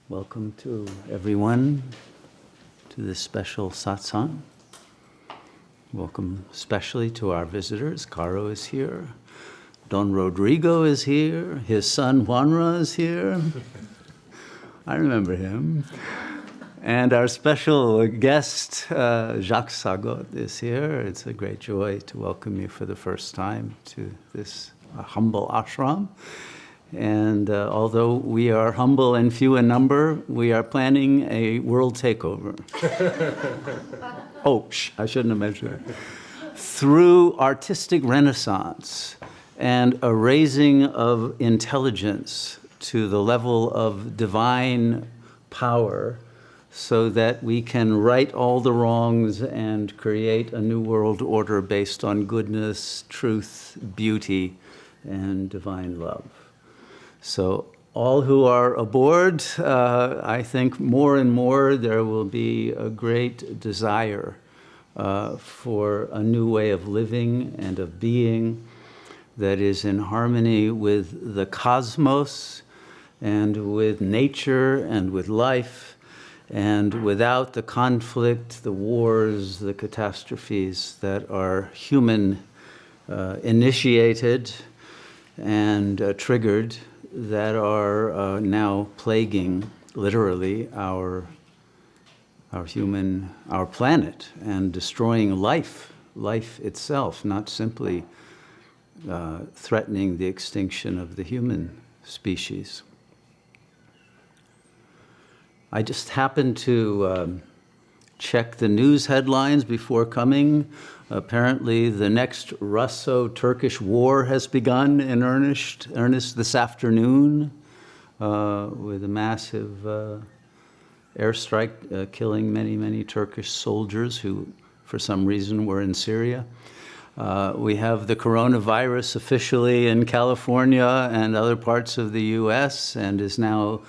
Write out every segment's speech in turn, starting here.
Welcome to everyone to this special satsang. Welcome especially to our visitors. Caro is here. Don Rodrigo is here. His son Juanra is here. I remember him. And our special guest, Jacques Sagot, is here. It's a great joy to welcome you for the first time to this humble ashram. And although we are humble and few in number, we are planning a world takeover. I shouldn't have mentioned that. Through artistic renaissance and a raising of intelligence to the level of divine power, so that we can right all the wrongs and create a new world order based on goodness, truth, beauty, and divine love. So all who are aboard, I think more and more there will be a great desire for a new way of living and of being that is in harmony with the cosmos and with nature and with life, and without the conflict, the wars, the catastrophes that are human initiated and triggered, that are now plaguing literally our planet and destroying life itself, not simply threatening the extinction of the human species. I just happened to check the news headlines before coming. Apparently, the next Russo-Turkish war has begun in earnest this afternoon, with a massive airstrike killing many Turkish soldiers who, for some reason, were in Syria. We have the coronavirus officially in California and other parts of the U.S. and is now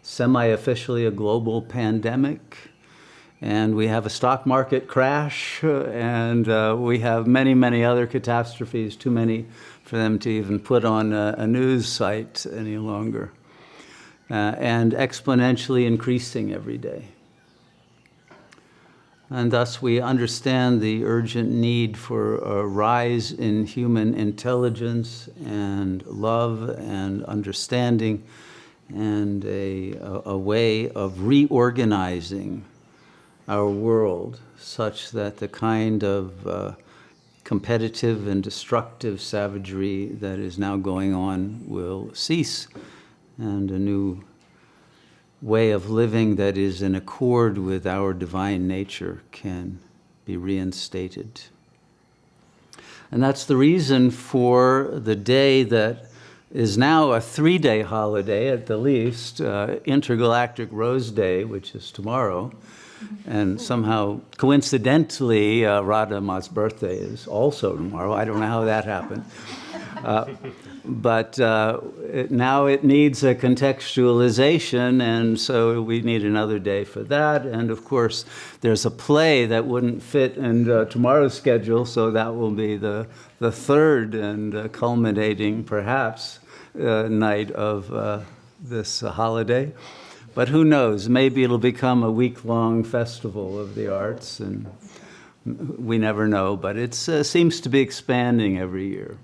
semi-officially a global pandemic. And we have a stock market crash, and we have many other catastrophes, too many for them to even put on a news site any longer, and exponentially increasing every day. And thus we understand the urgent need for a rise in human intelligence and love and understanding, and a way of reorganizing our world such that the kind of competitive and destructive savagery that is now going on will cease, and a new way of living that is in accord with our divine nature can be reinstated. And that's the reason for the day that is now a 3-day holiday at the least, Intergalactic Rose Day, which is tomorrow. And somehow, coincidentally, Radha Ma's birthday is also tomorrow. I don't know how that happened. But now it needs a contextualization, and so we need another day for that. And of course, there's a play that wouldn't fit in tomorrow's schedule, so that will be the third and culminating, perhaps, night of this holiday. But who knows, maybe it'll become a week-long festival of the arts, and we never know, but it seems to be expanding every year.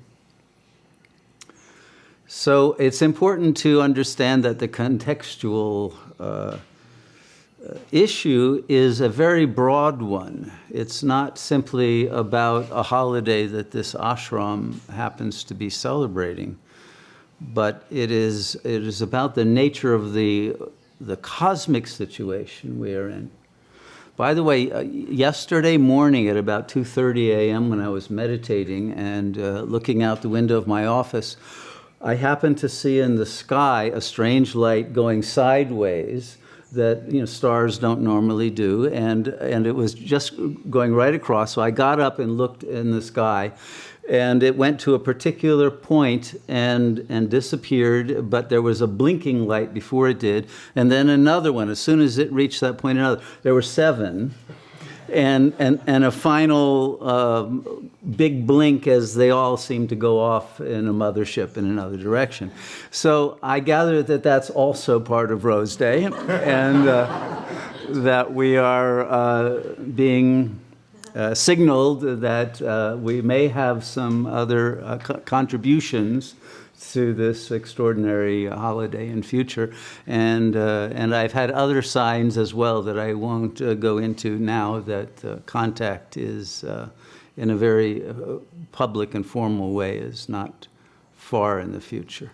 So it's important to understand that the contextual issue is a very broad one. It's not simply about a holiday that this ashram happens to be celebrating, but it is about the nature of the cosmic situation we are in. By the way, yesterday morning at about 2:30 a.m. when I was meditating and looking out the window of my office, I happened to see in the sky a strange light going sideways that stars don't normally do, and it was just going right across. So I got up and looked in the sky, and it went to a particular point and disappeared, but there was a blinking light before it did, and then another one. As soon as it reached that point, another. There were 7, and a final big blink as they all seem to go off in a mothership in another direction. So I gather that that's also part of Rose Day, and that we are being signaled that we may have some other contributions to this extraordinary holiday in future, and I've had other signs as well that I won't go into now, that contact is in a very public and formal way is not far in the future.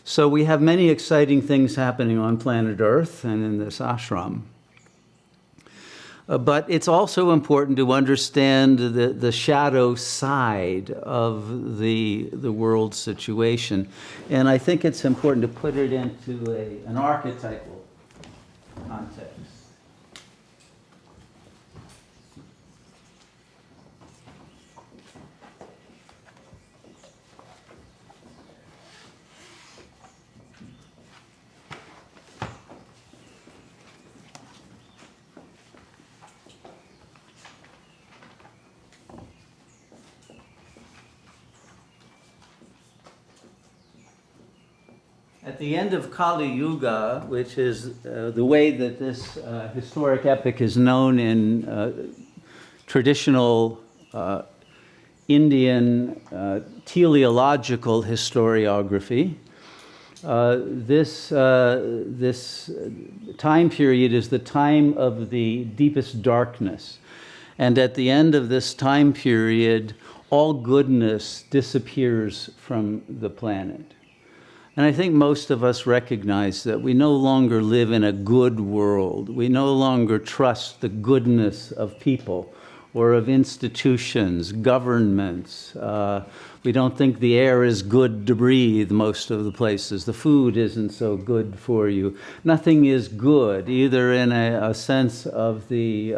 So we have many exciting things happening on planet Earth and in this ashram. But it's also important to understand the shadow side of the world situation. And I think it's important to put it into an archetypal context. At the end of Kali Yuga, which is the way that this historic epic is known in traditional Indian teleological historiography, this time period is the time of the deepest darkness. And at the end of this time period, all goodness disappears from the planet. And I think most of us recognize that we no longer live in a good world. We no longer trust the goodness of people or of institutions, governments. We don't think the air is good to breathe most of the places. The food isn't so good for you. Nothing is good, either in a sense of the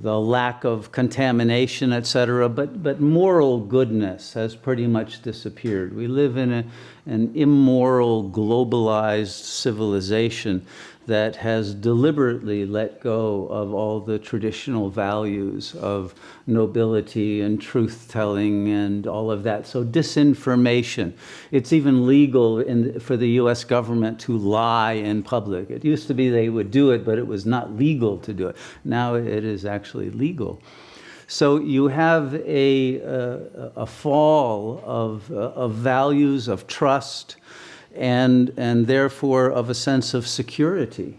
lack of contamination, etc., but moral goodness has pretty much disappeared. We live in an immoral, globalized civilization that has deliberately let go of all the traditional values of nobility and truth-telling and all of that. So disinformation. It's even legal for the US government to lie in public. It used to be they would do it, but it was not legal to do it. Now it is actually legal. So you have a fall of values, of trust, and therefore of a sense of security,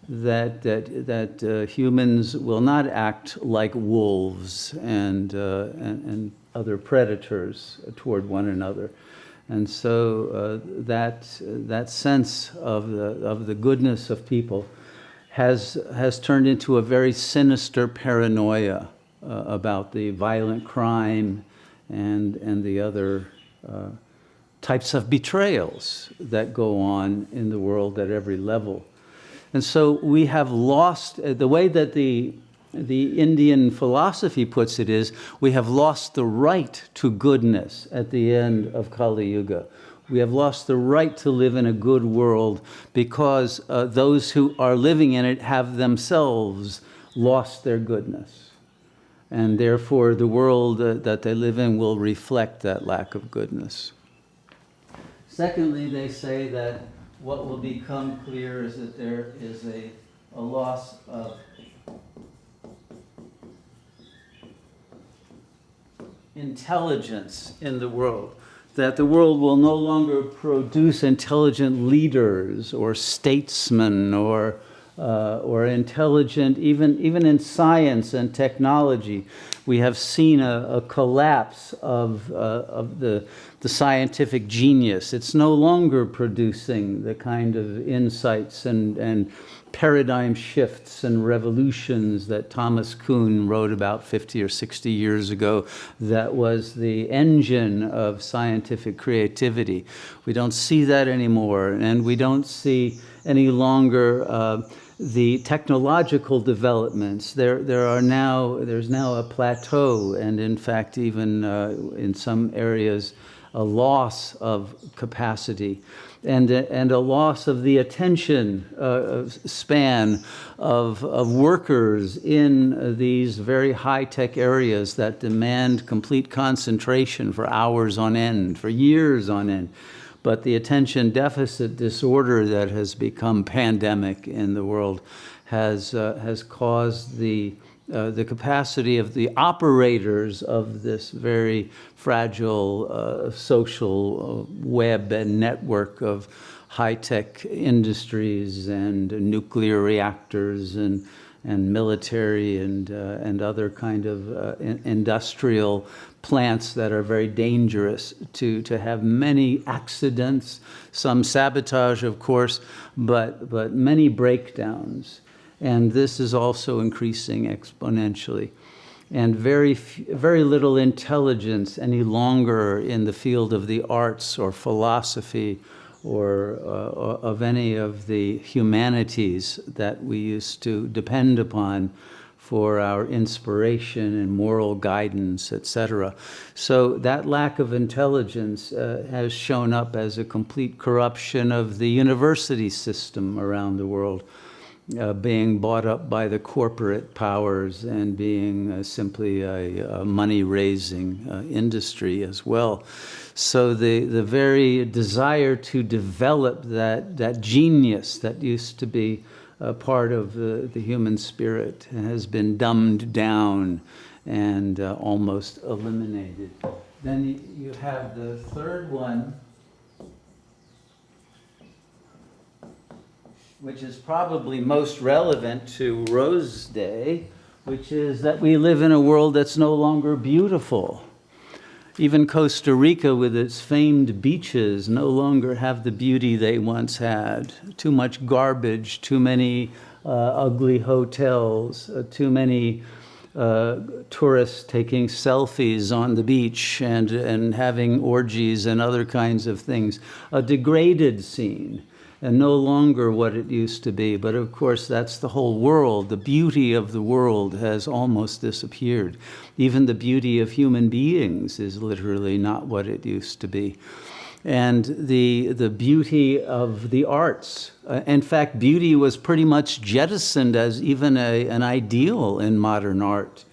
that humans will not act like wolves and other predators toward one another. And so that sense of the goodness of people has turned into a very sinister paranoia about the violent crime and the other types of betrayals that go on in the world at every level. And so we have lost, the way that the Indian philosophy puts it is, we have lost the right to goodness at the end of Kali Yuga. We have lost the right to live in a good world because those who are living in it have themselves lost their goodness. And therefore the world that they live in will reflect that lack of goodness. Secondly, they say that what will become clear is that there is a loss of intelligence in the world, that the world will no longer produce intelligent leaders or statesmen or intelligent, even in science and technology. We have seen a collapse of the scientific genius. It's no longer producing the kind of insights and paradigm shifts and revolutions that Thomas Kuhn wrote about 50 or 60 years ago that was the engine of scientific creativity. We don't see that anymore, and we don't see any longer the technological developments. There's now a plateau, and in fact even in some areas a loss of capacity, and a loss of the attention span of workers in these very high-tech areas that demand complete concentration for hours on end, for years on end. But the attention deficit disorder that has become pandemic in the world has caused the capacity of the operators of this very fragile social web and network of high-tech industries and nuclear reactors and military and other kind of industrial plants that are very dangerous to have many accidents, some sabotage, of course, but many breakdowns. And this is also increasing exponentially. And very little intelligence any longer in the field of the arts or philosophy or of any of the humanities that we used to depend upon for our inspiration and moral guidance, etc. So that lack of intelligence has shown up as a complete corruption of the university system around the world, being bought up by the corporate powers and being simply a money-raising industry as well. So the very desire to develop that genius that used to be part of the human spirit has been dumbed down and almost eliminated. Then you have the third one, which is probably most relevant to Rose Day, which is that we live in a world that's no longer beautiful. Even Costa Rica, with its famed beaches, no longer have the beauty they once had. Too much garbage, too many ugly hotels, too many tourists taking selfies on the beach and having orgies and other kinds of things. A degraded scene, and no longer what it used to be. But of course, that's the whole world. The beauty of the world has almost disappeared. Even the beauty of human beings is literally not what it used to be. And the beauty of the arts. In fact, beauty was pretty much jettisoned as even an ideal in modern art.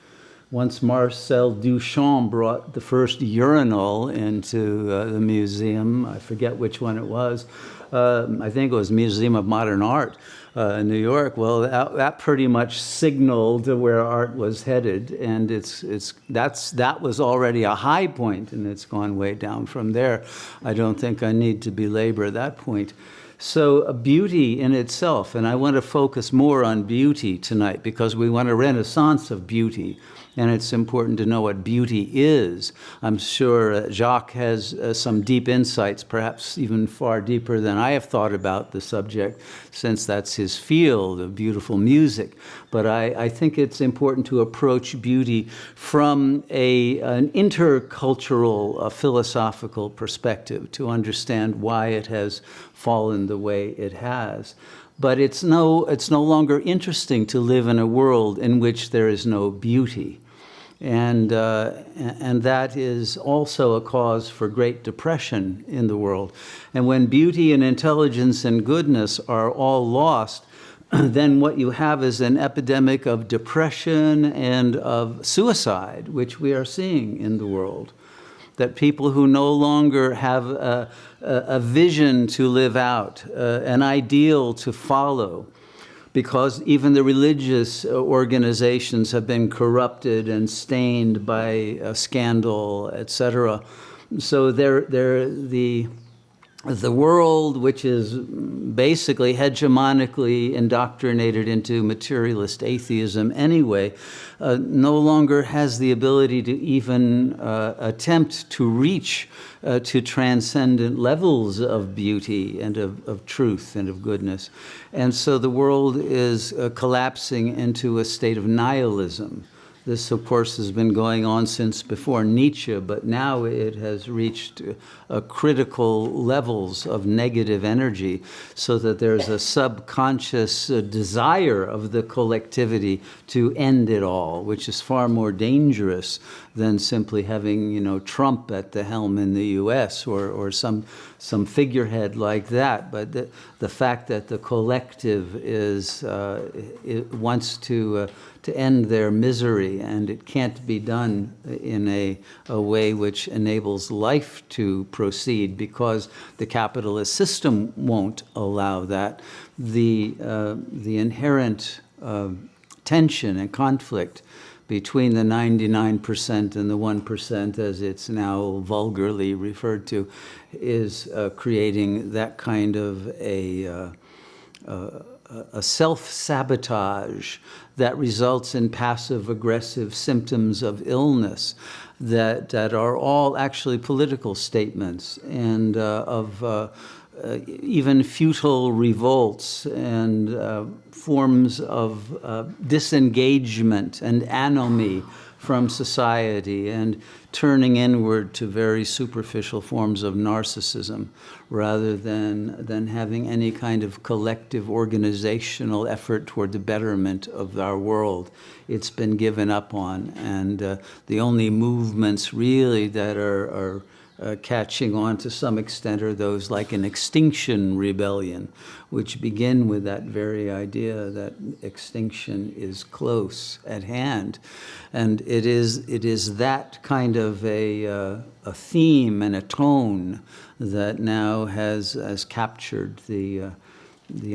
Once Marcel Duchamp brought the first urinal into the museum, I forget which one it was, I think it was Museum of Modern Art in New York. Well, that pretty much signaled where art was headed, and that was already a high point, and it's gone way down from there. I don't think I need to belabor that point. So beauty in itself, and I want to focus more on beauty tonight because we want a renaissance of beauty. And it's important to know what beauty is. I'm sure Jacques has some deep insights, perhaps even far deeper than I have thought about the subject, since that's his field of beautiful music. But I think it's important to approach beauty from an intercultural, philosophical perspective to understand why it has fallen the way it has. But it's no longer interesting to live in a world in which there is no beauty. And that is also a cause for great depression in the world. And when beauty and intelligence and goodness are all lost, then what you have is an epidemic of depression and of suicide, which we are seeing in the world. That people who no longer have a vision to live out, an ideal to follow, because even the religious organizations have been corrupted and stained by scandal, etc. So the world, which is basically hegemonically indoctrinated into materialist atheism anyway, no longer has the ability to even attempt to reach to transcendent levels of beauty and of truth and of goodness. And so the world is collapsing into a state of nihilism. This, of course, has been going on since before Nietzsche, but now it has reached critical levels of negative energy, so that there's a subconscious desire of the collectivity to end it all, which is far more dangerous than simply having, you know, Trump at the helm in the U.S. or some figurehead like that. But the fact that the collective it wants to end their misery, and it can't be done in a way which enables life to proceed, because the capitalist system won't allow that. The inherent tension and conflict between the 99% and the 1%, as it's now vulgarly referred to, is creating that kind of a self-sabotage that results in passive-aggressive symptoms of illness that are all actually political statements, and of even futile revolts and forms of disengagement and anomie from society, and turning inward to very superficial forms of narcissism, rather than having any kind of collective organizational effort toward the betterment of our world. It's been given up on, and the only movements really that are catching on to some extent are those like an extinction rebellion, which begin with that very idea that extinction is close at hand. And it is that kind of a theme and a tone that now has captured the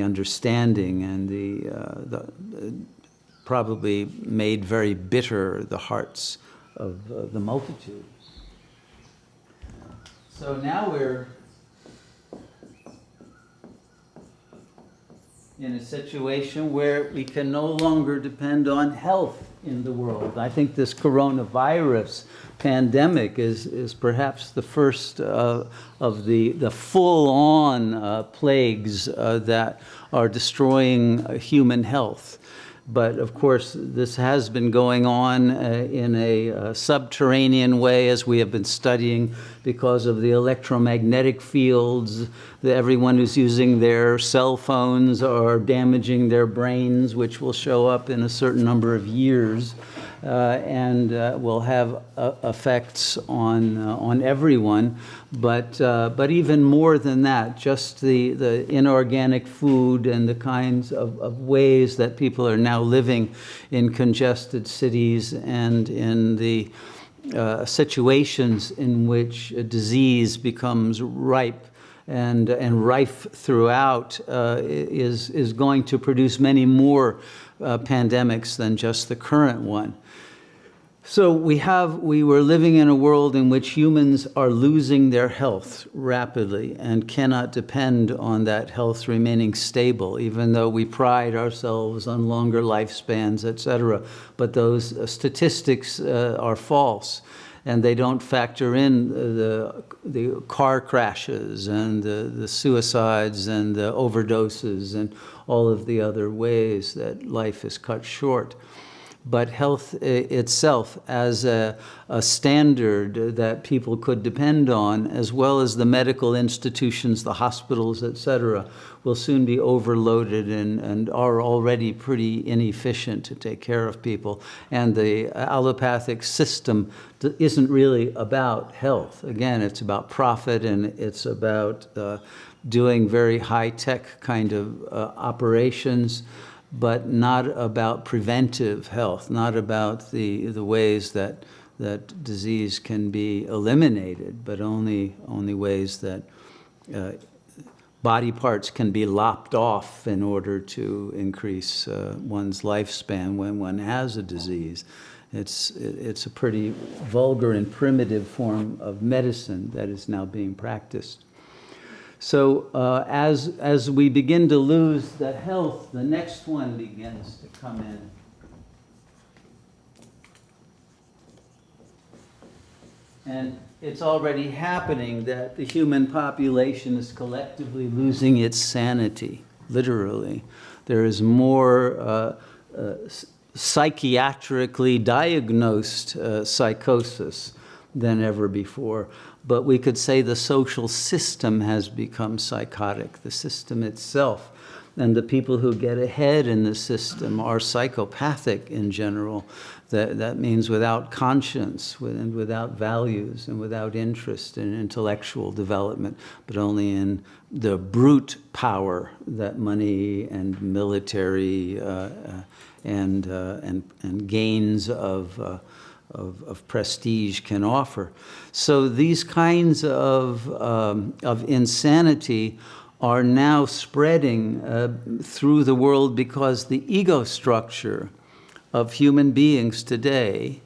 understanding, and the probably made very bitter the hearts of the multitude. So now we're in a situation where we can no longer depend on health in the world. I think this coronavirus pandemic is perhaps the first of the full-on plagues that are destroying human health. But of course, this has been going on in a subterranean way, as we have been studying, because of the electromagnetic fields. Everyone who's using their cell phones are damaging their brains, which will show up in a certain number of years, and will have effects on everyone. But even more than that, just the inorganic food and the kinds of ways that people are now living in congested cities, and in the situations in which a disease becomes ripe and rife throughout, is going to produce many more pandemics than just the current one. So we were living in a world in which humans are losing their health rapidly and cannot depend on that health remaining stable, even though we pride ourselves on longer lifespans, etc. But those statistics are false, and they don't factor in the car crashes and the suicides and the overdoses and all of the other ways that life is cut short. But health itself as a standard that people could depend on, as well as the medical institutions, the hospitals, etc., will soon be overloaded and are already pretty inefficient to take care of people. And the allopathic system isn't really about health. Again, it's about profit, and it's about doing very high-tech kind of operations, but not about preventive health, not about the ways that disease can be eliminated, but only ways that body parts can be lopped off in order to increase one's lifespan when one has a disease. It's a pretty vulgar and primitive form of medicine that is now being practiced. So as we begin to lose that health, the next one begins to come in. And it's already happening that the human population is collectively losing its sanity, literally. There is more psychiatrically diagnosed psychosis than ever before. But we could say the social system has become psychotic, the system itself. And the people who get ahead in the system are psychopathic in general. That means without conscience and without values and without interest in intellectual development, but only in the brute power that money and military and gains of prestige can offer. So these kinds of insanity are now spreading through the world because the ego structure of human beings today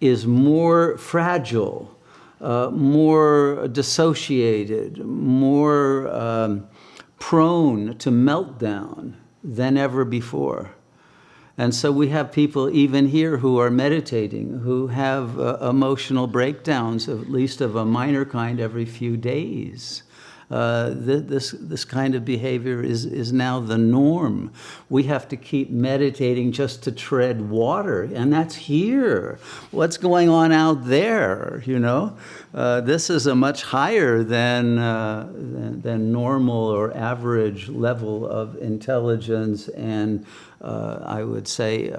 is more fragile, more dissociated, more prone to meltdown than ever before. And so we have people even here who are meditating, who have emotional breakdowns, at least of a minor kind, every few days. This kind of behavior is now the norm. We have to keep meditating just to tread water, and that's here. What's going on out there, you know? This is a much higher than normal or average level of intelligence and I would say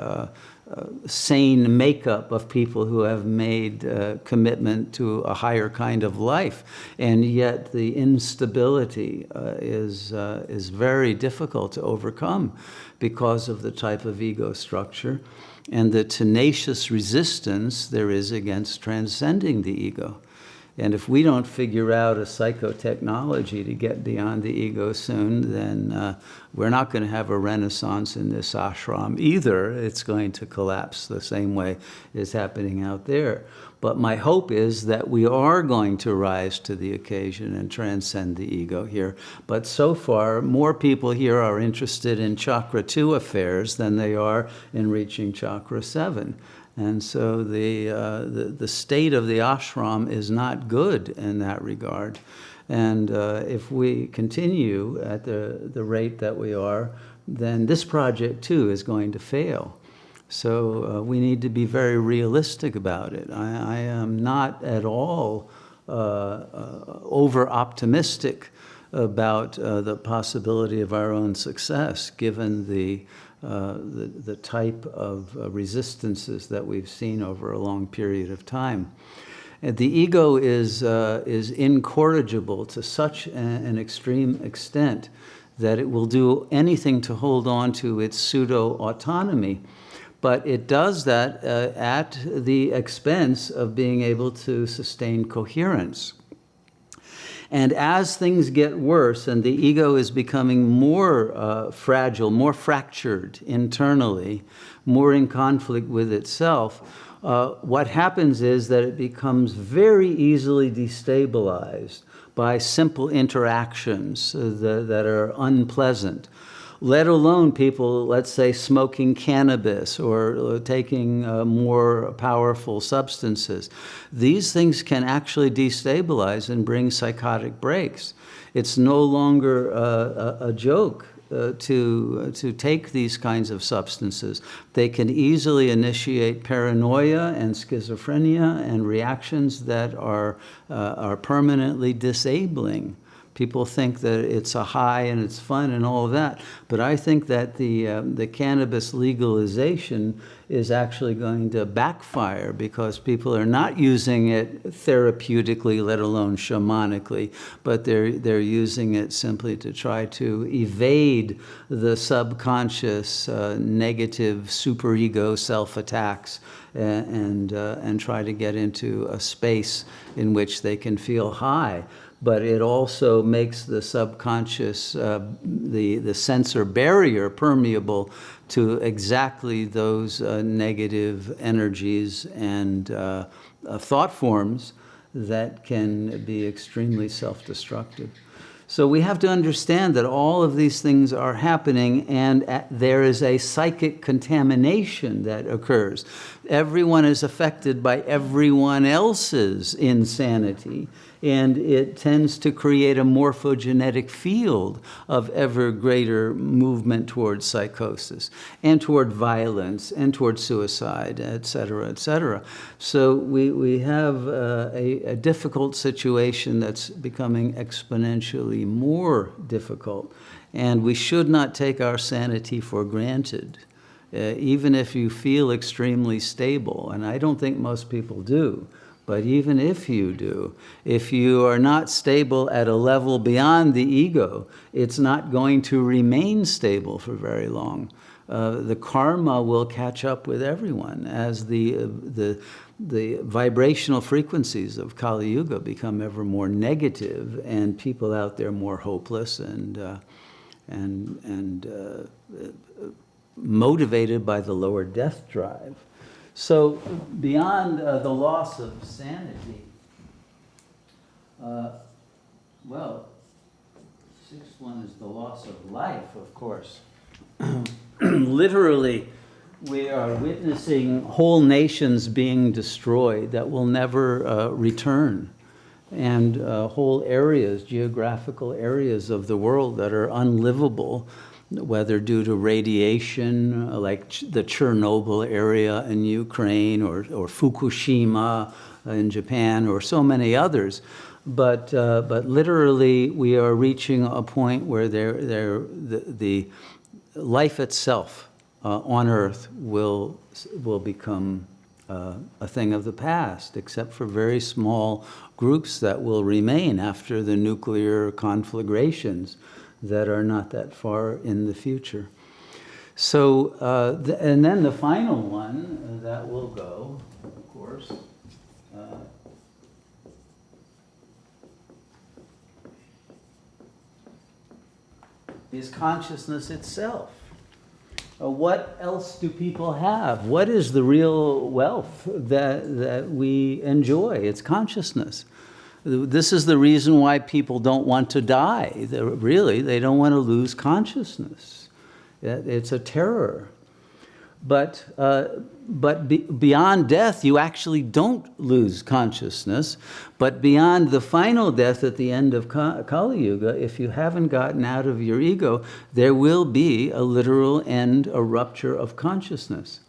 sane makeup of people who have made commitment to a higher kind of life, and yet the instability is very difficult to overcome because of the type of ego structure and the tenacious resistance there is against transcending the ego. And if we don't figure out a psychotechnology to get beyond the ego soon, then we're not going to have a renaissance in this ashram either. It's going to collapse the same way is happening out there. But my hope is that we are going to rise to the occasion and transcend the ego here. But so far, more people here are interested in chakra 2 affairs than they are in reaching chakra 7. And so the state of the ashram is not good in that regard. And if we continue at the rate that we are, then this project too is going to fail. So we need to be very realistic about it. I am not at all over-optimistic about the possibility of our own success, given the type of resistances that we've seen over a long period of time. And the ego is incorrigible to such an extreme extent that it will do anything to hold on to its pseudo-autonomy. But it does that at the expense of being able to sustain coherence. And as things get worse and the ego is becoming more fragile, more fractured internally, more in conflict with itself, what happens is that it becomes very easily destabilized by simple interactions that are unpleasant. Let alone people, let's say, smoking cannabis or taking more powerful substances. These things can actually destabilize and bring psychotic breaks. It's no longer a joke to take these kinds of substances. They can easily initiate paranoia and schizophrenia and reactions that are permanently disabling. People think that it's a high and it's fun and all of that, but I think that the cannabis legalization is actually going to backfire because people are not using it therapeutically, let alone shamanically, but they're using it simply to try to evade the subconscious negative superego self-attacks and try to get into a space in which they can feel high. But it also makes the subconscious, the sensor barrier permeable to exactly those negative energies and thought forms that can be extremely self-destructive. So we have to understand that all of these things are happening and there is a psychic contamination that occurs. Everyone is affected by everyone else's insanity. And it tends to create a morphogenetic field of ever greater movement towards psychosis and toward violence and toward suicide, et cetera, et cetera. So we have a difficult situation that's becoming exponentially more difficult. And we should not take our sanity for granted, even if you feel extremely stable. And I don't think most people do. But even if you do, if you are not stable at a level beyond the ego, it's not going to remain stable for very long. The karma will catch up with everyone as the vibrational frequencies of Kali Yuga become ever more negative, and people out there more hopeless and motivated by the lower death drive. So beyond the loss of sanity, well, sixth one is the loss of life, of course. Literally, we are witnessing whole nations being destroyed that will never return, and whole areas, geographical areas of the world that are unlivable, whether due to radiation, like the Chernobyl area in Ukraine, or Fukushima in Japan, or so many others. But literally, we are reaching a point where the life itself on Earth will become a thing of the past, except for very small groups that will remain after the nuclear conflagrations that are not that far in the future. So, and then the final one that will go, of course, is consciousness itself. What else do people have? What is the real wealth that we enjoy? It's consciousness. This is the reason why people don't want to die. Really, they don't want to lose consciousness. It's a terror. But beyond death, you actually don't lose consciousness. But beyond the final death at the end of Kali Yuga, if you haven't gotten out of your ego, there will be a literal end, a rupture of consciousness.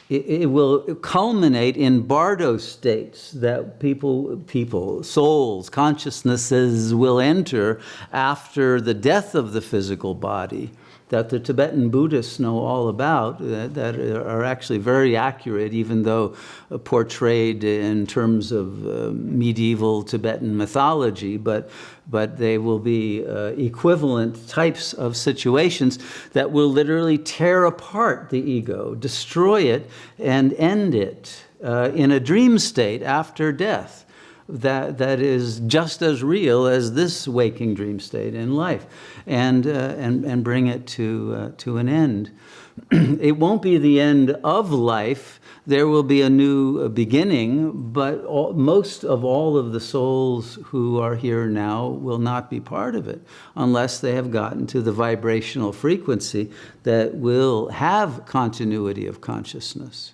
It will culminate in bardo states that people, souls, consciousnesses will enter after the death of the physical body, that the Tibetan Buddhists know all about, that are actually very accurate, even though portrayed in terms of medieval Tibetan mythology, but they will be equivalent types of situations that will literally tear apart the ego, destroy it, and end it in a dream state after death. That is just as real as this waking dream state in life, and bring it to an end. It won't be the end of life. There will be a new beginning, but most of all of the souls who are here now will not be part of it unless they have gotten to the vibrational frequency that will have continuity of consciousness.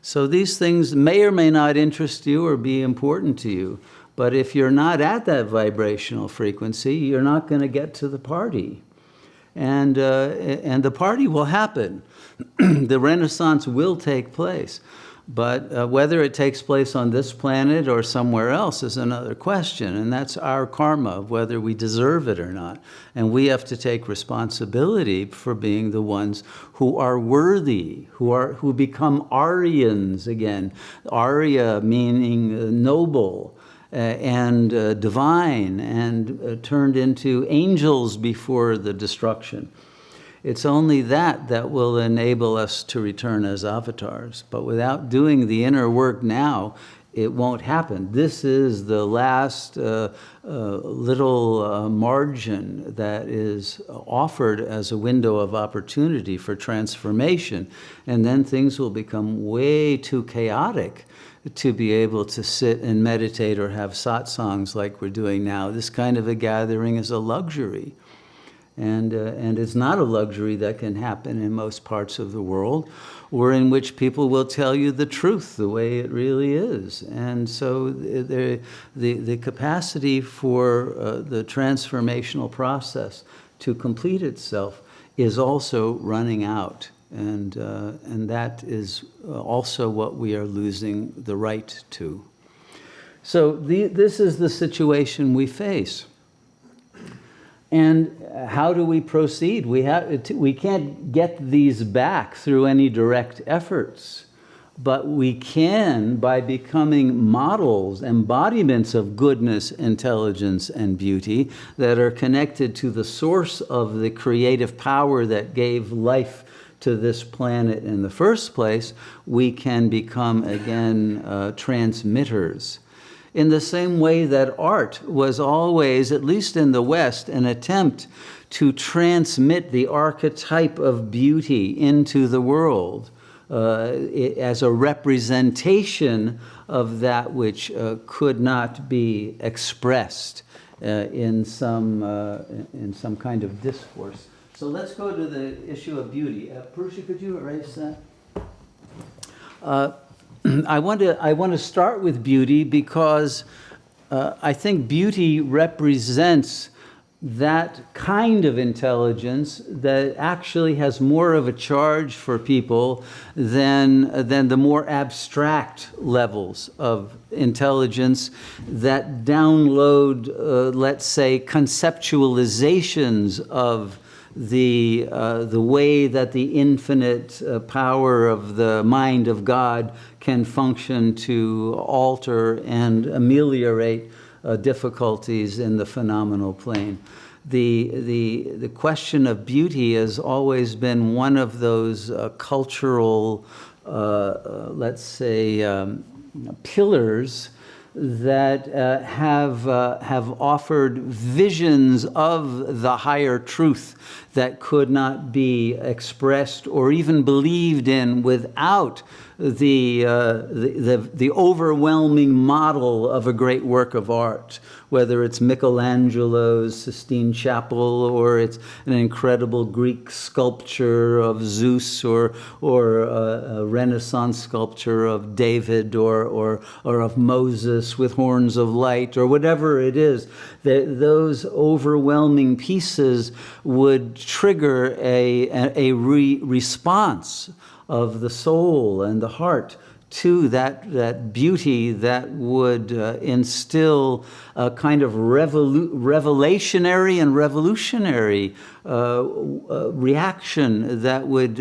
So these things may or may not interest you or be important to you, but if you're not at that vibrational frequency, you're not going to get to the party. And the party will happen. The Renaissance will take place. But whether it takes place on this planet or somewhere else is another question. And that's our karma, of whether we deserve it or not. And we have to take responsibility for being the ones who are worthy, who become Aryans again. Arya meaning noble and divine, and turned into angels before the destruction. It's only that will enable us to return as avatars. But without doing the inner work now, it won't happen. This is the last little margin that is offered as a window of opportunity for transformation. And then things will become way too chaotic to be able to sit and meditate or have satsangs like we're doing now. This kind of a gathering is a luxury. And it's not a luxury that can happen in most parts of the world, or in which people will tell you the truth the way it really is. And so the capacity for the transformational process to complete itself is also running out. And that is also what we are losing the right to. So this is the situation we face. And how do we proceed? We can't get these back through any direct efforts, but we can by becoming models, embodiments of goodness, intelligence, and beauty that are connected to the source of the creative power that gave life to this planet in the first place. We can become, again, transmitters. In the same way that art was always, at least in the West, an attempt to transmit the archetype of beauty into the world as a representation of that which could not be expressed in some kind of discourse. So let's go to the issue of beauty. Purusha, could you erase that? I want to start with beauty because I think beauty represents that kind of intelligence that actually has more of a charge for people than the more abstract levels of intelligence that download, let's say, conceptualizations of the way that the infinite power of the mind of God can function to alter and ameliorate difficulties in the phenomenal plane. The question of beauty has always been one of those cultural, let's say, pillars that have offered visions of the higher truth that could not be expressed or even believed in without the overwhelming model of a great work of art, whether it's Michelangelo's Sistine Chapel or it's an incredible Greek sculpture of Zeus or a Renaissance sculpture of David or of Moses with horns of light or whatever it is. Those overwhelming pieces would trigger a response of the soul and the heart to that beauty that would instill a kind of revelationary and revolutionary reaction that would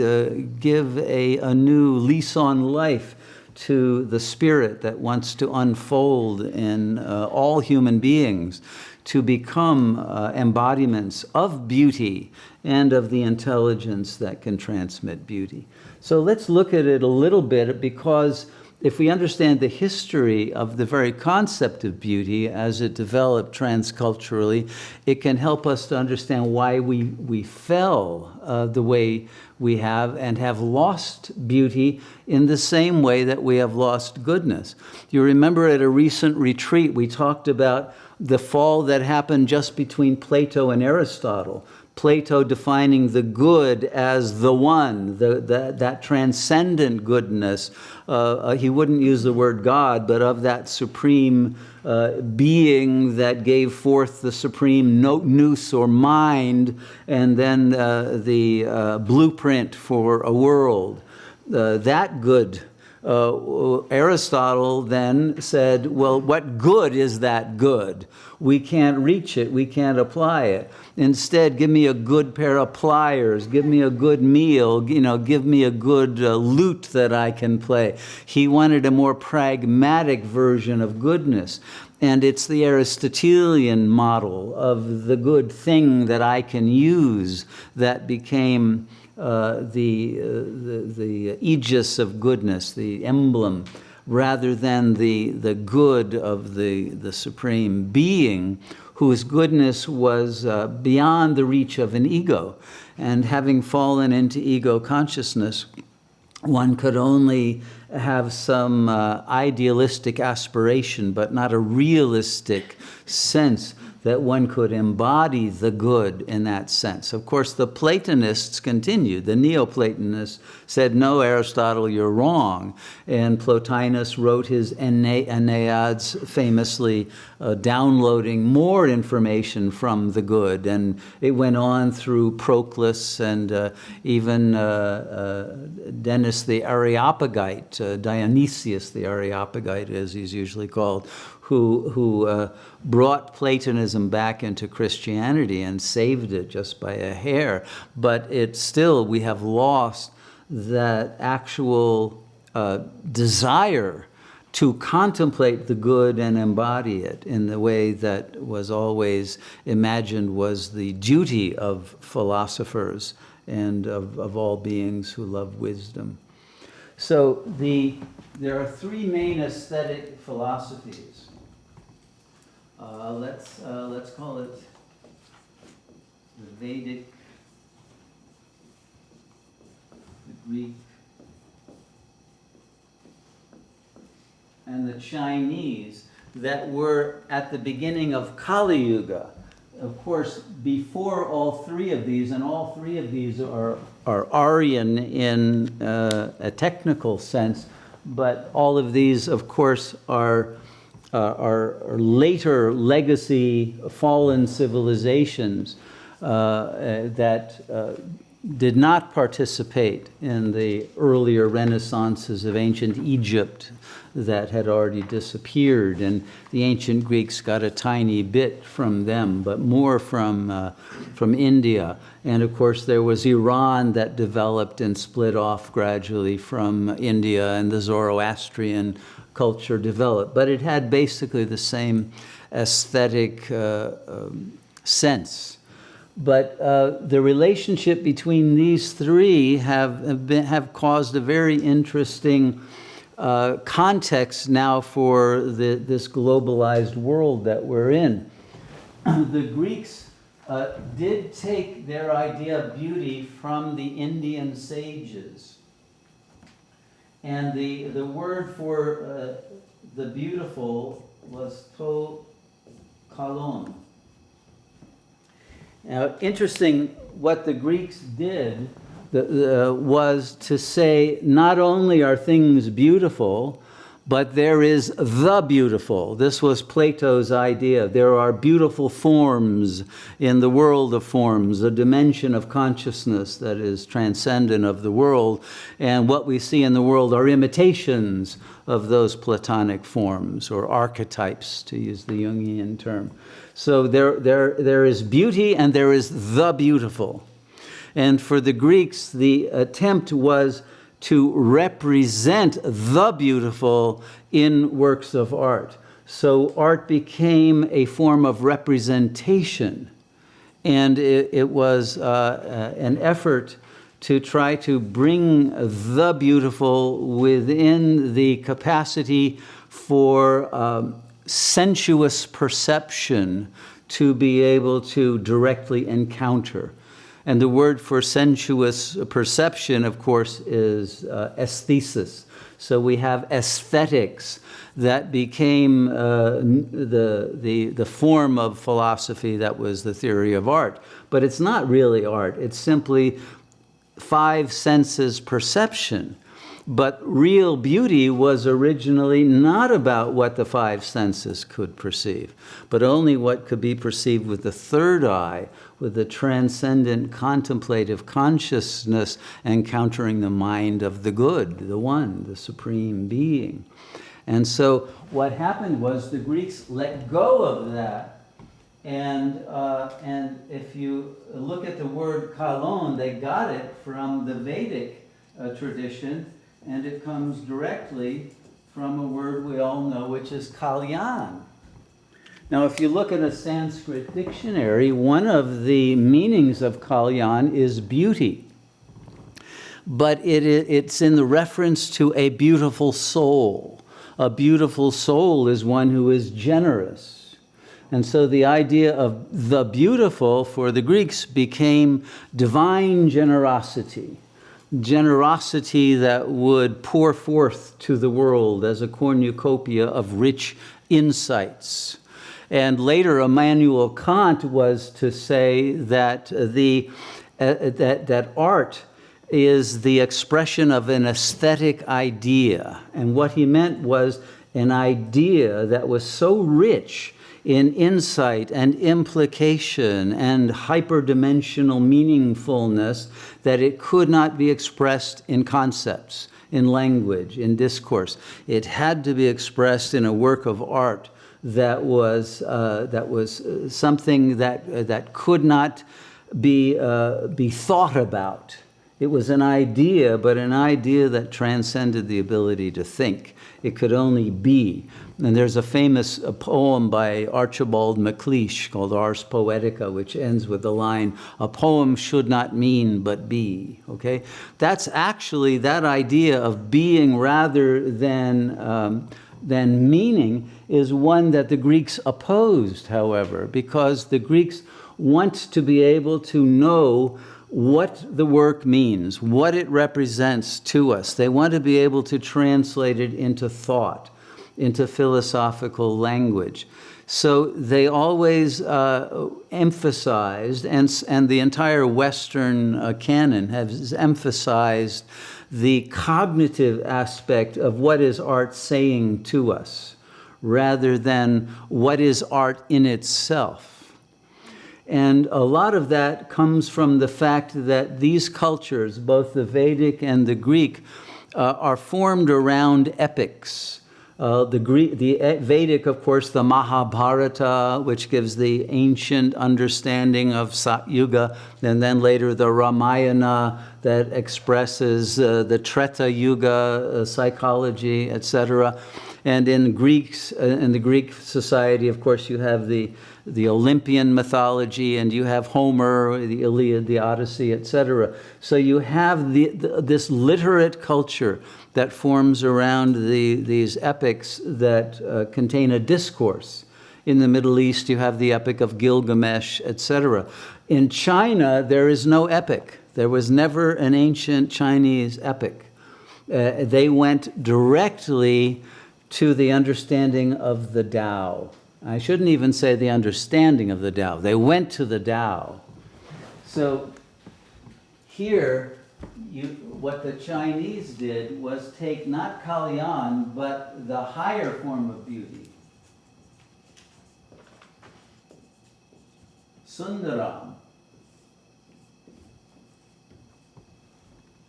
give a new lease on life to the spirit that wants to unfold in all human beings to become embodiments of beauty and of the intelligence that can transmit beauty. So let's look at it a little bit, because if we understand the history of the very concept of beauty as it developed transculturally, it can help us to understand why we fell the way we have and have lost beauty in the same way that we have lost goodness. You remember at a recent retreat, we talked about the fall that happened just between Plato and Aristotle. Plato defining the good as the one, that transcendent goodness. He wouldn't use the word God, but of that supreme being that gave forth the supreme nous or mind, and then the blueprint for a world. That good. Aristotle then said, well, what good is that good? We can't reach it. We can't apply it. Instead, give me a good pair of pliers. Give me a good meal. Give me a good lute that I can play. He wanted a more pragmatic version of goodness. And it's the Aristotelian model of the good thing that I can use that became the aegis of goodness, the emblem, rather than the good of the supreme being, whose goodness was beyond the reach of an ego. And having fallen into ego consciousness, one could only have some idealistic aspiration, but not a realistic sense that one could embody the good in that sense. Of course, the Platonists continued. The Neoplatonists said, no, Aristotle, you're wrong. And Plotinus wrote his Aeneads, famously downloading more information from the good. And it went on through Proclus and even Denis the Areopagite, Dionysius the Areopagite, as he's usually called, who brought Platonism back into Christianity and saved it just by a hair. But it's still, we have lost that actual desire to contemplate the good and embody it in the way that was always imagined was the duty of philosophers and of all beings who love wisdom. So there are three main aesthetic philosophies. Let's call it the Vedic, the Greek, and the Chinese that were at the beginning of Kali Yuga. Of course, before all three of these, and all three of these are Aryan in a technical sense, but all of these, of course, are later legacy fallen civilizations that did not participate in the earlier renaissances of ancient Egypt that had already disappeared, and the ancient Greeks got a tiny bit from them, but more from India. And of course there was Iran that developed and split off gradually from India, and the Zoroastrian culture developed. But it had basically the same aesthetic sense. But the relationship between these three have caused a very interesting context now for this globalized world that we're in. The Greeks did take their idea of beauty from the Indian sages. And the word for the beautiful was to kalon. Now, interesting, what the Greeks did was to say not only are things beautiful, but there is the beautiful. This was Plato's idea. There are beautiful forms in the world of forms, a dimension of consciousness that is transcendent of the world. And what we see in the world are imitations of those Platonic forms, or archetypes, to use the Jungian term. So there is beauty and there is the beautiful. And for the Greeks, the attempt was to represent the beautiful in works of art. So art became a form of representation. And it was an effort to try to bring the beautiful within the capacity for sensuous perception to be able to directly encounter. And the word for sensuous perception, of course, is aesthesis. So we have aesthetics that became the form of philosophy that was the theory of art. But it's not really art. It's simply five senses perception. But real beauty was originally not about what the five senses could perceive, but only what could be perceived with the third eye, with the transcendent contemplative consciousness encountering the mind of the good, the one, the supreme being. And so what happened was the Greeks let go of that. And if you look at the word kalon, they got it from the Vedic tradition. And it comes directly from a word we all know, which is kalyan. Now, if you look at a Sanskrit dictionary, one of the meanings of kalyan is beauty. But it's in the reference to a beautiful soul. A beautiful soul is one who is generous. And so the idea of the beautiful for the Greeks became divine generosity. Generosity that would pour forth to the world as a cornucopia of rich insights. And later, Immanuel Kant was to say that that art is the expression of an aesthetic idea. And what he meant was an idea that was so rich in insight and implication and hyperdimensional meaningfulness that it could not be expressed in concepts, in language, in discourse. It had to be expressed in a work of art that was something that could not be thought about. It was an idea, but an idea that transcended the ability to think. It could only be. And there's a famous poem by Archibald MacLeish called Ars Poetica, which ends with the line, "A poem should not mean but be." Okay? That's actually that idea of being rather than meaning is one that the Greeks opposed, however, because the Greeks want to be able to know what the work means, what it represents to us. They want to be able to translate it into thought, into philosophical language. So they always emphasized, and the entire Western canon has emphasized the cognitive aspect of what is art saying to us, rather than what is art in itself. And a lot of that comes from the fact that these cultures, both the Vedic and the Greek, are formed around epics. The Vedic, of course, the Mahabharata, which gives the ancient understanding of Satyuga, and then later the Ramayana that expresses the Treta Yuga psychology, etc. And in the Greek society, of course, you have the Olympian mythology, and you have Homer, the Iliad, the Odyssey, etc. So you have this literate culture that forms around these epics that contain a discourse. In the Middle East, you have the Epic of Gilgamesh, etc. In China, there is no epic. There was never an ancient Chinese epic. They went directly to the understanding of the Tao. I shouldn't even say the understanding of the Tao. They went to the Tao. So here, what the Chinese did was take not Kalyan, but the higher form of beauty, Sundaram.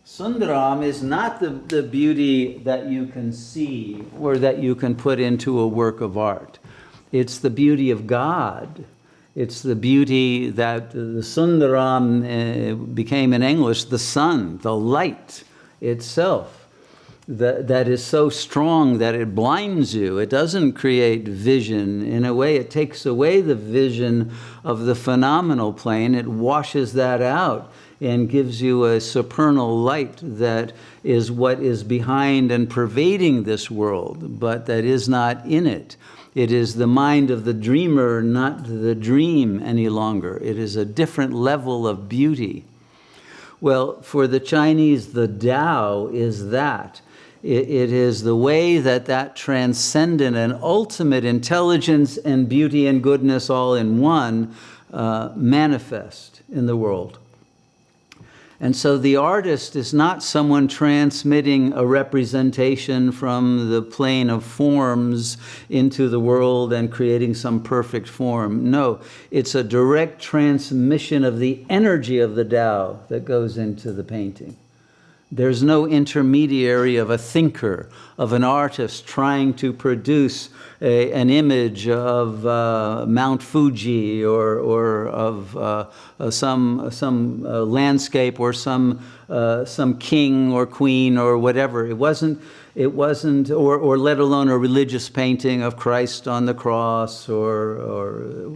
Sundaram is not the beauty that you can see or that you can put into a work of art. It's the beauty of God. It's the beauty that the Sundaram became in English the sun, the light itself, that is so strong that it blinds you. It doesn't create vision. In a way, it takes away the vision of the phenomenal plane. It washes that out and gives you a supernal light that is what is behind and pervading this world, but that is not in it. It is the mind of the dreamer, not the dream any longer. It is a different level of beauty. Well, for the Chinese, the Tao is that. It is the way that transcendent and ultimate intelligence and beauty and goodness all in one manifest in the world. And so the artist is not someone transmitting a representation from the plane of forms into the world and creating some perfect form. No, it's a direct transmission of the energy of the Tao that goes into the painting. There's no intermediary of a thinker, of an artist trying to produce an image of Mount Fuji or of some landscape or some king or queen or whatever. It wasn't, or let alone a religious painting of Christ on the cross or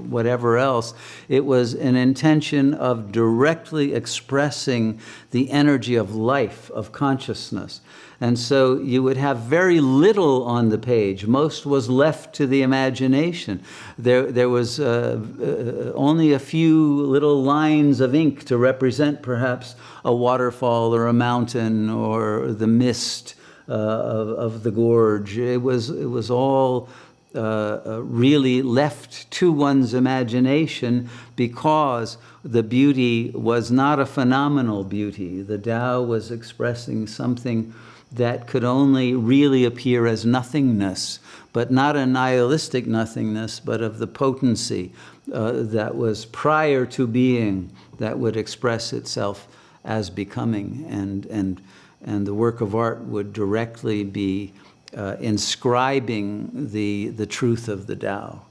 whatever else. It was an intention of directly expressing the energy of life, of consciousness. And so you would have very little on the page. Most was left to the imagination. There was only a few little lines of ink to represent perhaps a waterfall or a mountain or the mist of the gorge. It was all really left to one's imagination, because the beauty was not a phenomenal beauty. The Tao was expressing something that could only really appear as nothingness, but not a nihilistic nothingness, but of the potency that was prior to being, that would express itself as becoming. And the work of art would directly be inscribing the truth of the Tao.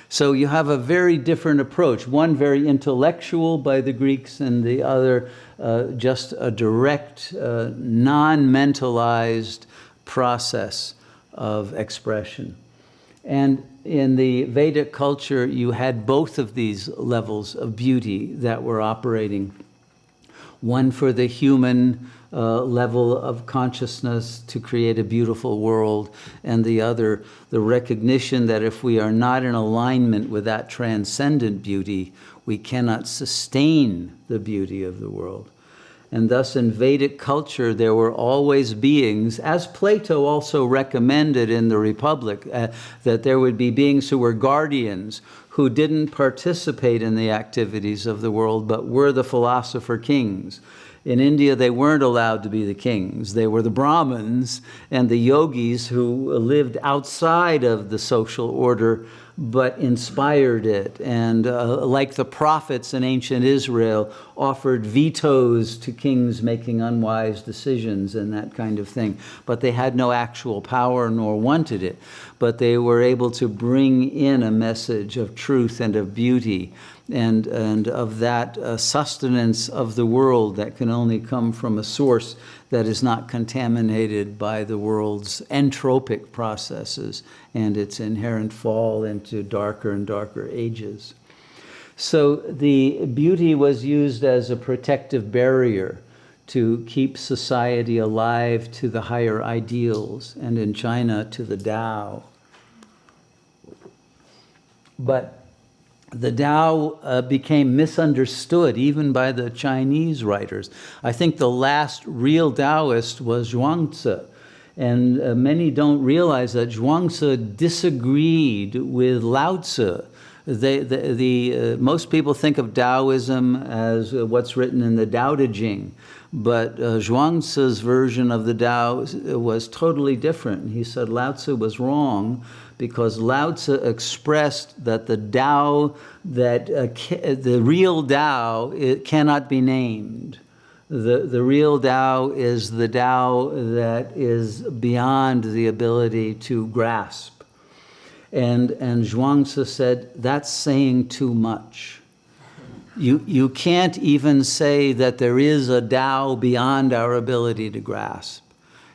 So you have a very different approach, one very intellectual by the Greeks, and the other just a direct, non-mentalized process of expression. And in the Vedic culture, you had both of these levels of beauty that were operating. One for the human level of consciousness to create a beautiful world, and the other, the recognition that if we are not in alignment with that transcendent beauty, we cannot sustain the beauty of the world. And thus in Vedic culture, there were always beings, as Plato also recommended in the Republic, that there would be beings who were guardians, who didn't participate in the activities of the world, but were the philosopher kings. In India, they weren't allowed to be the kings. They were the Brahmins and the yogis who lived outside of the social order, but inspired it. And like the prophets in ancient Israel, offered vetoes to kings making unwise decisions and that kind of thing. But they had no actual power nor wanted it. But they were able to bring in a message of truth and of beauty, and of that sustenance of the world that can only come from a source that is not contaminated by the world's entropic processes and its inherent fall into darker and darker ages. So the beauty was used as a protective barrier to keep society alive to the higher ideals, and in China to the Tao. But the Tao became misunderstood even by the Chinese writers. I think the last real Taoist was Zhuangzi. And many don't realize that Zhuangzi disagreed with Lao Tzu. Most people think of Taoism as what's written in the Tao Te Ching, but Zhuangzi's version of the Tao was totally different. He said Lao Tzu was wrong because Lao Tzu expressed that the Tao, the real Tao, it cannot be named. The real Tao is the Tao that is beyond the ability to grasp. And Zhuangzi said, that's saying too much. You can't even say that there is a Tao beyond our ability to grasp.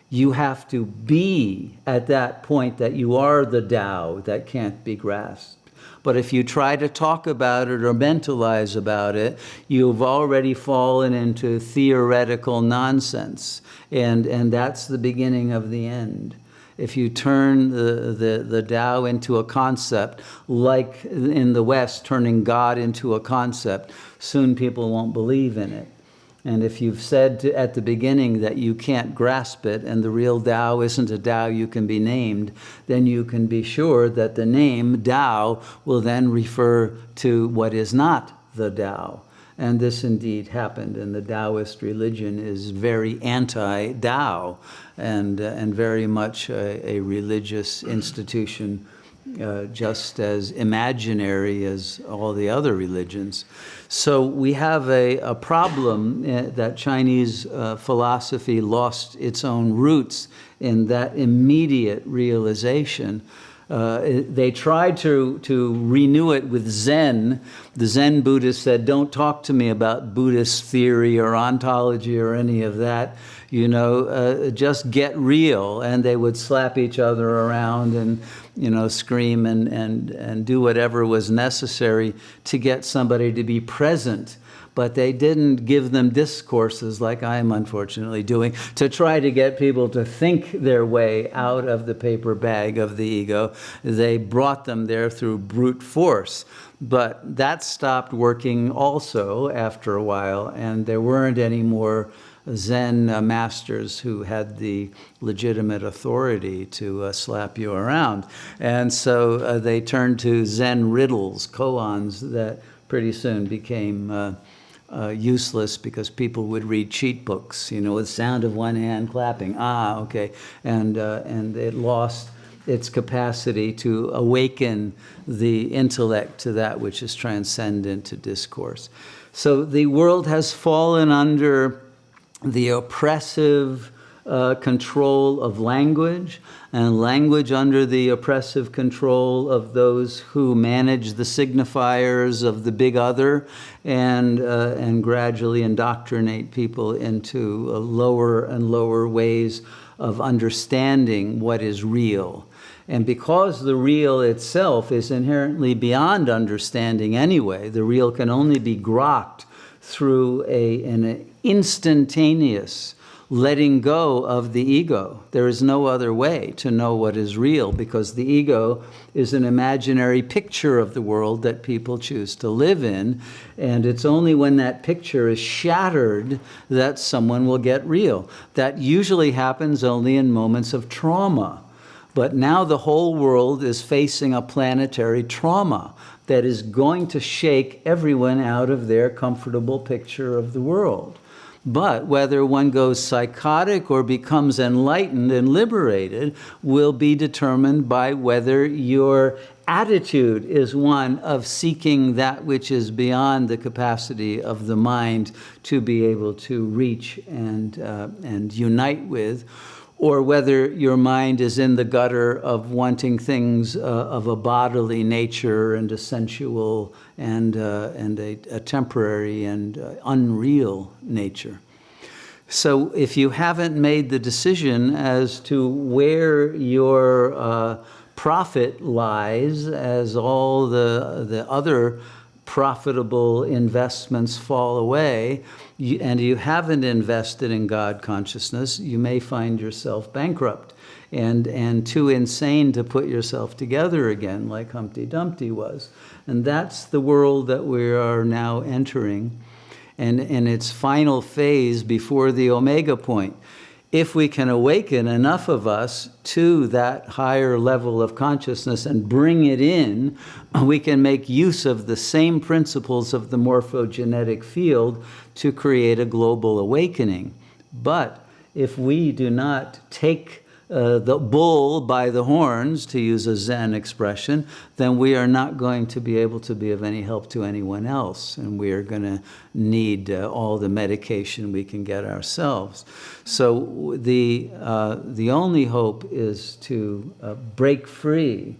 You have to be at that point that you are the Tao that can't be grasped. But if you try to talk about it or mentalize about it, you've already fallen into theoretical nonsense. And that's the beginning of the end. If you turn the Tao into a concept, like in the West, turning God into a concept, soon people won't believe in it. And if you've said at the beginning that you can't grasp it and the real Tao isn't a Tao you can be named, then you can be sure that the name Tao will then refer to what is not the Tao. And this indeed happened, and the Taoist religion is very anti-Tao and very much a religious institution, just as imaginary as all the other religions. So we have a problem that Chinese philosophy lost its own roots in that immediate realization. They tried to renew it with Zen. The Zen Buddhists said, don't talk to me about Buddhist theory or ontology or any of that. You know, just get real. And they would slap each other around and, you know, scream and do whatever was necessary to get somebody to be present. But they didn't give them discourses like I'm unfortunately doing to try to get people to think their way out of the paper bag of the ego. They brought them there through brute force. But that stopped working also after a while, and there weren't any more Zen masters who had the legitimate authority to slap you around. And so they turned to Zen riddles, koans, that pretty soon became useless because people would read cheat books, you know, with sound of one hand clapping. Ah, okay. And it lost its capacity to awaken the intellect to that which is transcendent to discourse. So the world has fallen under the oppressive control of language, and language under the oppressive control of those who manage the signifiers of the big other, and gradually indoctrinate people into lower and lower ways of understanding what is real. And because the real itself is inherently beyond understanding anyway, the real can only be grokked through an instantaneous letting go of the ego. There is no other way to know what is real, because the ego is an imaginary picture of the world that people choose to live in, and it's only when that picture is shattered that someone will get real. That usually happens only in moments of trauma. But now the whole world is facing a planetary trauma that is going to shake everyone out of their comfortable picture of the world. But whether one goes psychotic or becomes enlightened and liberated will be determined by whether your attitude is one of seeking that which is beyond the capacity of the mind to be able to reach and unite with, or whether your mind is in the gutter of wanting things of a bodily nature and a sensual and a temporary and unreal nature. So if you haven't made the decision as to where your profit lies, as all the other profitable investments fall away, and you haven't invested in God consciousness, you may find yourself bankrupt and too insane to put yourself together again, like Humpty Dumpty was. And that's the world that we are now entering, and in its final phase before the Omega point. If we can awaken enough of us to that higher level of consciousness and bring it in, we can make use of the same principles of the morphogenetic field to create a global awakening. But if we do not take the bull by the horns, to use a Zen expression, then we are not going to be able to be of any help to anyone else, and we are going to need all the medication we can get ourselves. So the only hope is to break free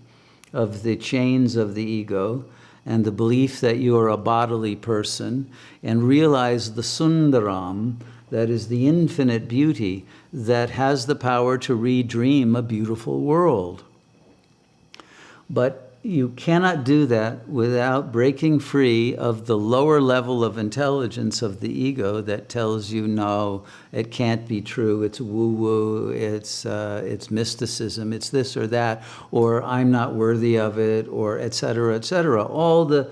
of the chains of the ego and the belief that you are a bodily person, and realize the Sundaram, that is the infinite beauty that has the power to redream a beautiful world. But you cannot do that without breaking free of the lower level of intelligence of the ego that tells you, no, it can't be true, it's woo-woo, it's mysticism, it's this or that, or I'm not worthy of it, or et cetera, et cetera. All the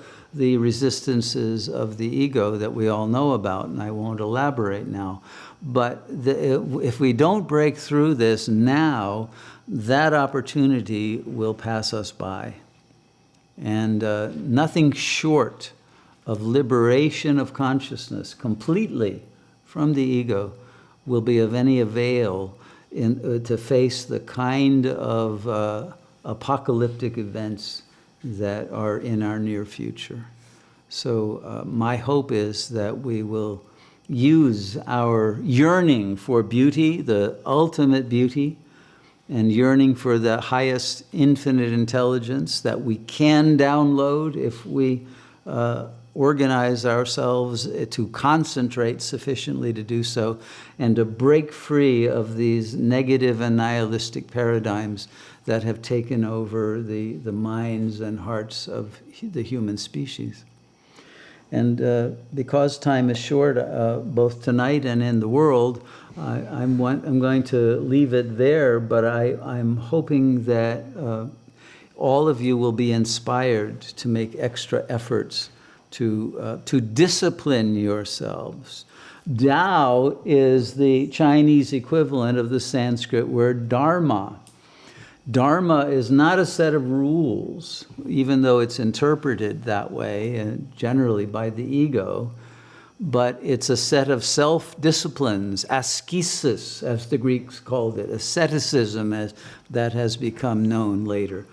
resistances of the ego that we all know about, and I won't elaborate now. But if we don't break through this now, that opportunity will pass us by. And nothing short of liberation of consciousness completely from the ego will be of any avail to face the kind of apocalyptic events that are in our near future. So my hope is that we will use our yearning for beauty, the ultimate beauty, and yearning for the highest infinite intelligence that we can download if we organize ourselves to concentrate sufficiently to do so, and to break free of these negative and nihilistic paradigms that have taken over the minds and hearts of the human species. And because time is short, both tonight and in the world, I'm going to leave it there, but I'm hoping that all of you will be inspired to make extra efforts to discipline yourselves. Tao is the Chinese equivalent of the Sanskrit word dharma. Dharma is not a set of rules, even though it's interpreted that way, and generally by the ego, but it's a set of self-disciplines, ascesis, as the Greeks called it, asceticism, as that has become known later.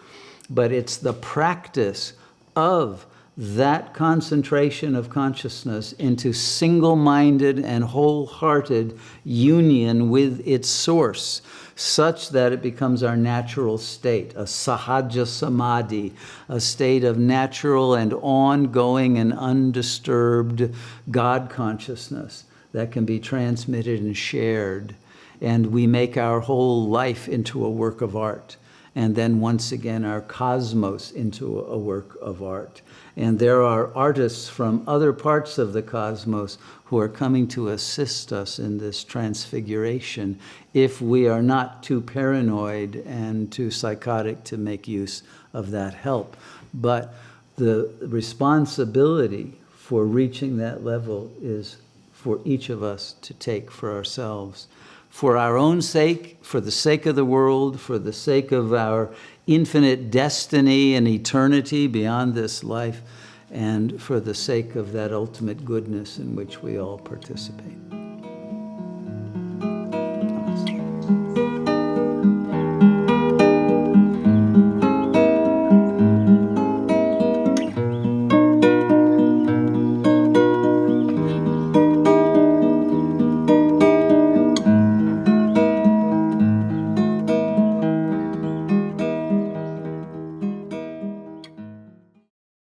But it's the practice of that concentration of consciousness into single-minded and wholehearted union with its source, such that it becomes our natural state, a sahaja samadhi, a state of natural and ongoing and undisturbed God consciousness that can be transmitted and shared. And we make our whole life into a work of art. And then once again, our cosmos into a work of art. And there are artists from other parts of the cosmos who are coming to assist us in this transfiguration if we are not too paranoid and too psychotic to make use of that help. But the responsibility for reaching that level is for each of us to take for ourselves. For our own sake, for the sake of the world, for the sake of our infinite destiny and eternity beyond this life, and for the sake of that ultimate goodness in which we all participate.